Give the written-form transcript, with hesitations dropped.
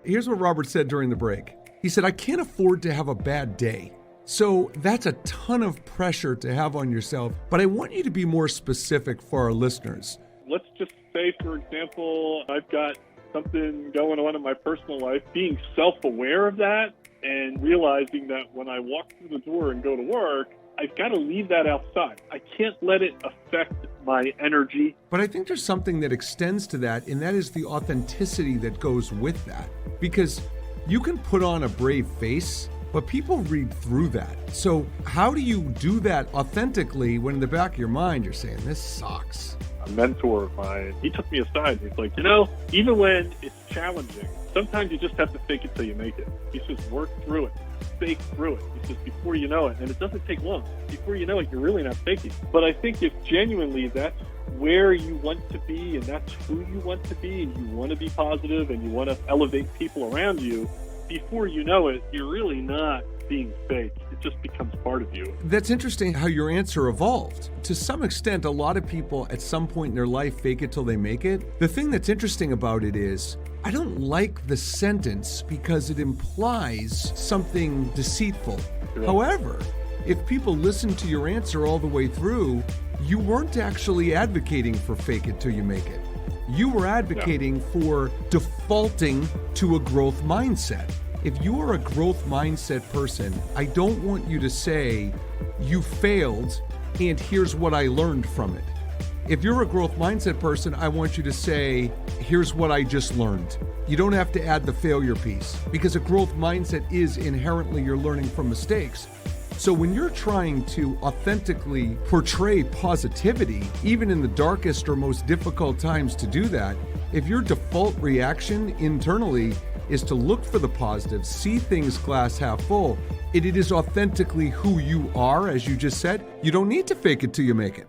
Here's what Robert said during the break. He said, I can't afford to have a bad day. So that's a ton of pressure to have on yourself, but I want you to be more specific for our listeners. Let's just say, for example, I've got something going on in my personal life, being self-aware of that and realizing that when I walk through the door and go to work, I've got to leave that outside. I can't let it affect my energy. But I think there's something that extends to that, and that is the authenticity that goes with that. Because you can put on a brave face, but people read through that. So how do you do that authentically when in the back of your mind you're saying, this sucks? A mentor of mine, he took me aside and he's like, even when it's challenging, sometimes you just have to fake it till you make it. He says, work through it, fake through it. He says, before you know it, and it doesn't take long. Before you know it, you're really not faking. But I think if genuinely that's where you want to be and that's who you want to be, and you want to be positive and you want to elevate people around you, before you know it, you're really not being fake. It just becomes part of you. That's interesting how your answer evolved. To some extent, a lot of people at some point in their life fake it till they make it. The thing that's interesting about it is, I don't like the sentence because it implies something deceitful. Yeah. However, if people listen to your answer all the way through, you weren't actually advocating for fake it till you make it. You were advocating for defaulting to a growth mindset. If you are a growth mindset person, I don't want you to say, you failed and here's what I learned from it. If you're a growth mindset person, I want you to say, here's what I just learned. You don't have to add the failure piece because a growth mindset is inherently you're learning from mistakes. So when you're trying to authentically portray positivity, even in the darkest or most difficult times to do that, if your default reaction internally is to look for the positive, see things glass half full, it is authentically who you are, as you just said, you don't need to fake it till you make it.